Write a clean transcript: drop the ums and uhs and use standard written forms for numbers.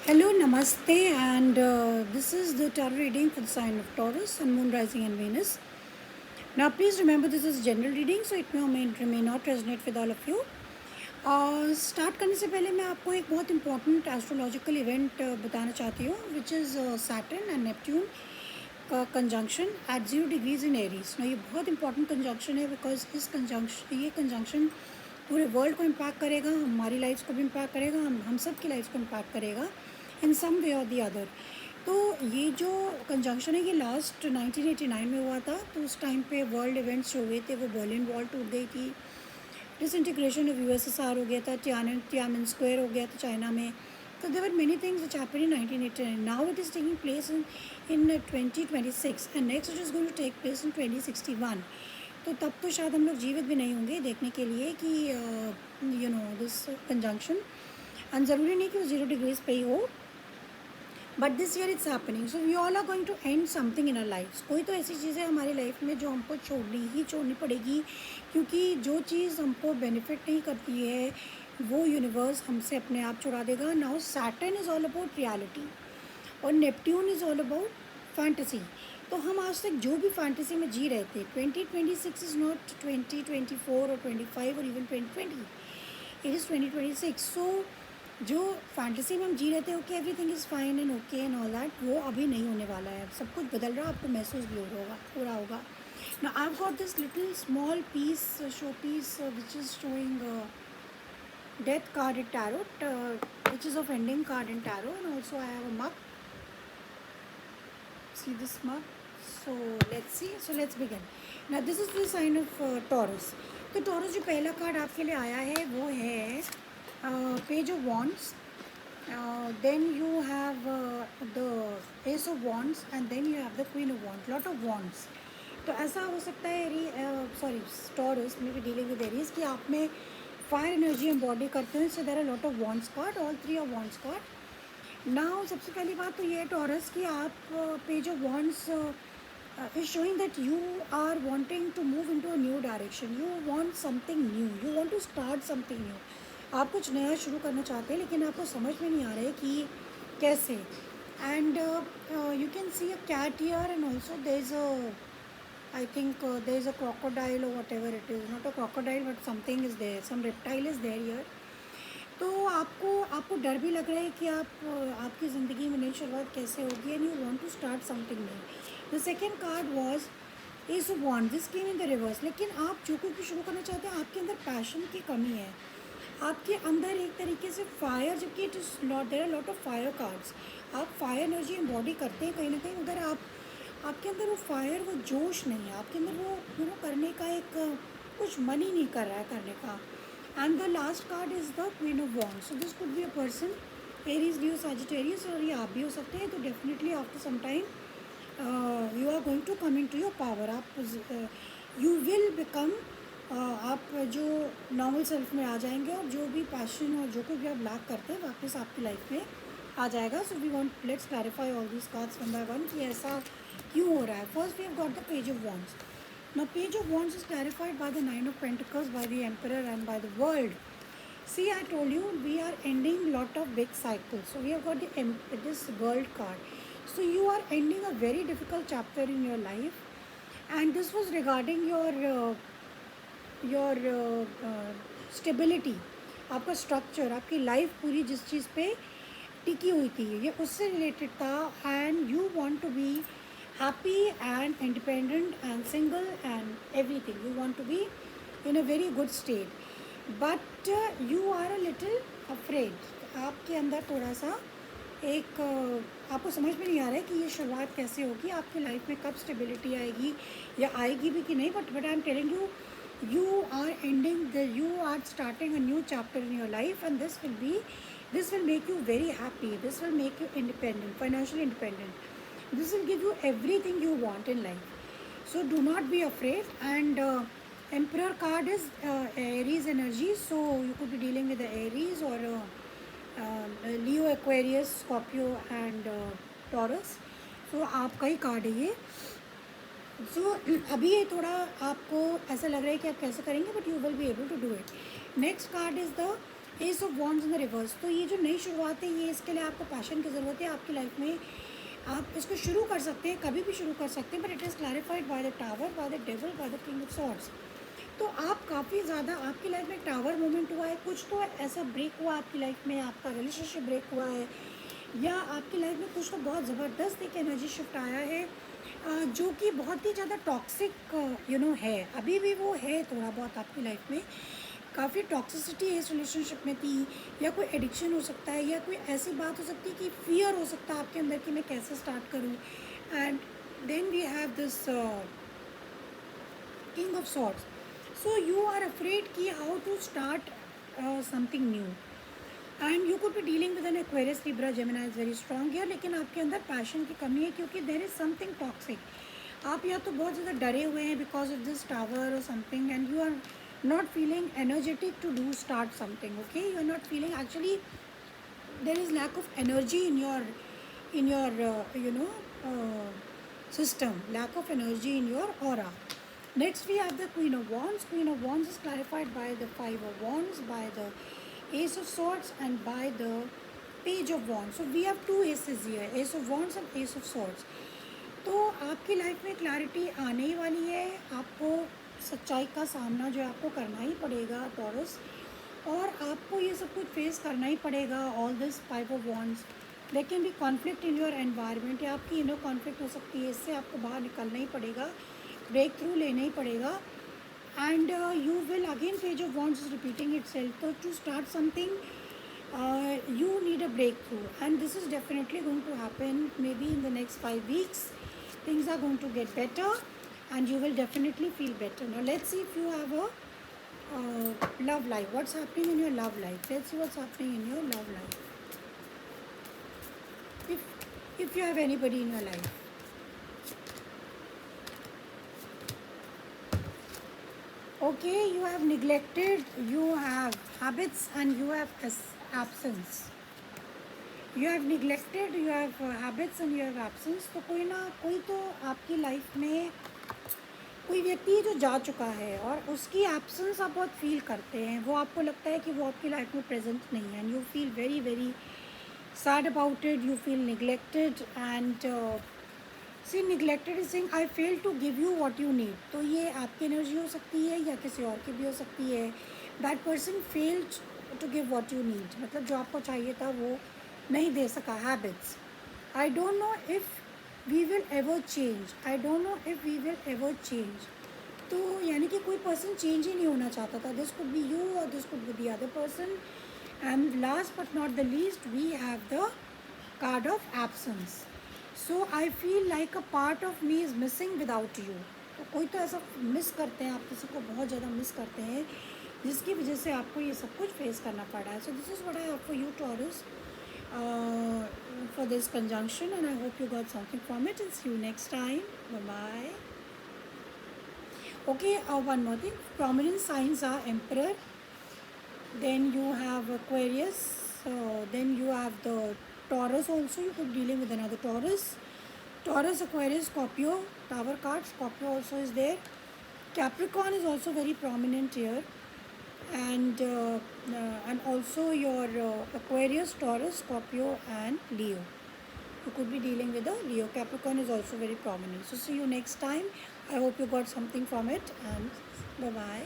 Hello, Namaste, and this is the tarot reading for the sign of Taurus, Sun, Moon, Rising, and Venus. Now, please remember this is general reading, so it may not resonate with all of you. Start करने से पहले मैं आपको एक बहुत important astrological event बताना चाहती हूँ which is Saturn and Neptune का conjunction at 0 degrees in Aries. ना ये बहुत इंपॉर्टेंट कंजंक्शन है बिकॉज ये कंजंक्शन पूरे वर्ल्ड को इम्पैक्ट करेगा, हमारी लाइफ्स को भी इम्पैक्ट करेगा, हम सब की लाइफ्स को इम्पैक्ट करेगा इन सम वे और दी अदर। तो ये जो कंजंक्शन है ये लास्ट 1989 में हुआ था। तो उस टाइम पे वर्ल्ड इवेंट्स जो हुए थे वो बर्लिन वॉल टूट गई थी, डिसइंटीग्रेशन ऑफ यूएसएसआर हो गया था, तियानन स्क्वायर हो गया था चाइना में। तो there were many things which happened in 1989। Now it is taking place in 2026 and next it is going to take place in 2061। तो तब तो शायद हम लोग जीवित भी नहीं होंगे देखने के लिए कि दिस कंजंक्शन। एंड ज़रूरी नहीं कि वो 0 डिग्रीज पे ही हो, but this year it's happening. So we all are going to end something in our life. कोई तो ऐसी चीज़ें हमारी लाइफ में जो हमको छोड़नी पड़ेगी, क्योंकि जो चीज़ हमको बेनिफिट नहीं करती है वो यूनिवर्स हमसे अपने आप छुड़ा देगा। Now Saturn is all about reality और Neptune is all about fantasy. तो हम आज तक जो भी फैंटेसी में जी रहे थे, 2026 इज़ नॉट 2024 और 25 और इवन 2020, इट इज़ 2026। सो जो फैंटेसी में हम जी रहे थे okay everything is fine and okay and all that, वो अभी नहीं होने वाला है। सब कुछ बदल रहा है, आपको महसूस भी हो रहा होगा। ना I have got this little small piece, show piece which is showing death card in tarot, which is of ending card in tarot, and also I have a mug. See this mug? So let's see. So let's begin. Now this is the sign of Taurus. तो Taurus जो पहला card आपके लिए आया है वो है page of wands, then you have the ace of wands, and then you have the queen of wands, lot of wands। तो ऐसा हो सकता है टॉरस में भी डीलिंग विद एरीज कि आप में फायर एनर्जी एम्बॉडी करते हैं। So there are lot of wands card, all 3 of wands card. Now सबसे पहली बात तो ये है टॉरस कि आप page of wands is showing that you are wanting to move into a new direction, you want something new, you want to start something new। आप कुछ नया शुरू करना चाहते हैं लेकिन आपको समझ में नहीं आ रहा है कि कैसे। And you can see a cat here and also there is I think there is a crocodile or whatever it is, not a crocodile but something is there, some reptile is there here। तो आपको डर भी लग रहा है कि आपकी ज़िंदगी में नई शुरुआत कैसे होगी and you want to start something new. The second card was ace of wands, this came in the reverse. लेकिन आप जो कुछ भी शुरू करना चाहते हैं आपके अंदर पैशन की कमी है, आपके अंदर एक तरीके से फायर, जबकि it is not, there are lot of fire cards. आप फायर एनर्जी एम्बॉडी करते हैं कहीं ना कहीं, उधर आपके अंदर वो फायर, वो जोश नहीं है आपके अंदर, वो करने का एक कुछ मन ही नहीं कर रहा है करने का। And the last card is the queen of wands. So this could be a person, Aries, Leo, Sagittarius, और ये आप भी हो सकते हैं। तो definitely after some time you are going to come into your power. आप you will become, आप जो नॉर्मल सेल्फ में आ जाएंगे और जो भी पैशन और जो कुछ भी आप लैक करते हैं वापस आपकी लाइफ में आ जाएगा। So we want, let's clarify all these cards one by one कि ऐसा क्यों हो रहा है। First we have got the page of wands. Now page of wands is clarified by the 9 of pentacles, by the emperor and by the world. See, I told you we are ending lot of big cycles. So we have got this world card. So you are ending a very difficult chapter in your life, and this was regarding your stability, आपका structure, आपकी life पूरी जिस चीज़ पे टिकी हुई थी ये उससे रिलेटेड था। And you want to be happy and independent and single and everything, you want to be in a very good state, but you are a little afraid. आपके अंदर थोड़ा सा एक आपको समझ में नहीं आ रहा है कि ये शुरुआत कैसे होगी, आपकी लाइफ में कब स्टेबिलिटी आएगी या आएगी भी कि नहीं। But I am telling you, you are ending you are starting a new chapter in your life, and this will make you very happy, this will make you independent, financially independent, this will give you everything you want in life। So do not be afraid। And emperor card is Aries energy, so you could be dealing with the Aries or Leo, Aquarius, Scorpio and Taurus। so आपका ही card है ये। सो अभी ये थोड़ा आपको ऐसा लग रहा है कि आप कैसे करेंगे, but you will be able to do it. Next card is the ace of wands in the reverse. तो ये जो नई शुरुआत है, ये इसके लिए आपको पैशन की ज़रूरत है आपकी लाइफ में। आप इसको शुरू कर सकते हैं, कभी भी शुरू कर सकते हैं, but it is clarified by the tower, by the devil, by the king of swords. तो आप काफ़ी ज़्यादा आपकी लाइफ में टावर मोमेंट हुआ है, कुछ तो ऐसा ब्रेक हुआ आपकी लाइफ में, आपका रिलेशनशिप ब्रेक हुआ है, या आपकी लाइफ में कुछ तो बहुत ज़बरदस्त एक एनर्जी शिफ्ट आया है, जो कि बहुत ही ज़्यादा टॉक्सिक है। अभी भी वो है थोड़ा बहुत आपकी लाइफ में, काफ़ी टॉक्सिसिटी इस रिलेशनशिप में थी, या कोई एडिक्शन हो सकता है, या कोई ऐसी बात हो सकती है कि फियर हो सकता है आपके अंदर कि मैं कैसे स्टार्ट करूं। And then we have this king of swords. So you are afraid कि how to start something new, and you could be dealing with an Aquarius, Libra, Gemini is very strong here, लेकिन आपके अंदर passion की कमी है क्योंकि there is something toxic. आप या तो बहुत ज़्यादा डरे हुए हैं बिकॉज ऑफ दिस टावर और something, and you are not feeling energetic to do start something. Okay, you are not feeling, actually there is lack of energy in your system, lack of energy in your aura. Next we have the queen of wands. Queen of wands is clarified by the five of wands, by the ace of swords, and by the page of wands. So we have two aces here, ace of wands and ace of swords. तो आपकी life में clarity आने ही वाली है, आपको सच्चाई का सामना जो है आपको करना ही पड़ेगा टॉरस, और आपको ये सब कुछ फेस करना ही पड़ेगा। All this five of wands, there can be conflict in your environment, या आपकी इनर कॉन्फ्लिक्ट हो सकती है, इससे आपको बाहर निकलना ही पड़ेगा, ब्रेक थ्रू लेना ही पड़ेगा। And you will again, page of wands is repeating itself, तो to start something you need a breakthrough, and this is definitely going to happen maybe in the next 5 weeks. Things are going to get better and you will definitely feel better. Now let's see if you have a love life. What's happening in your love life? Let's see what's happening in your love life, if you have anybody in your life. Okay, you have neglected, you have habits, and you have absence. You have neglected, you have habits, and you have absence. तो कोई ना कोई तो आपकी life में कोई व्यक्ति है जो जा चुका है, और उसकी एब्सेंस आप बहुत फील करते हैं, वो आपको लगता है कि वो आपकी लाइफ में प्रेजेंट नहीं है, and you feel very very sad about it, you feel neglected, and see neglected is saying I fail to give you what you need. तो ये आपकी एनर्जी हो सकती है या किसी और की भी हो सकती है। That person failed to give what you need, मतलब जो आपको चाहिए था वो नहीं दे सका। Habits, I don't know if we will ever change, I don't know if we will ever change. तो यानी कि कोई पर्सन चेंज ही नहीं होना चाहता था। दिस कुड बी यू और this could be the other person. And last but not the least we have the card of absence. So I feel like a part of me is missing without you. तो कोई तो ऐसा miss करते हैं, आप किसी को बहुत ज़्यादा मिस करते हैं, जिसकी वजह से आपको ये सब कुछ फेस करना पड़ रहा है। So this is what I have for you taurus, for this conjunction, and I hope you got something from it, and see you next time. Bye bye. Okay, one more thing, prominent signs are Emperor, then you have Aquarius, then you have the Taurus also. You could be dealing with another Taurus, Aquarius, Scorpio, Tower card, Scorpio also is there. Capricorn is also very prominent here, and also your Aquarius, Taurus, Scorpio, and Leo. You could be dealing with a Leo. Capricorn is also very prominent. So see you next time. I hope you got something from it, and bye bye.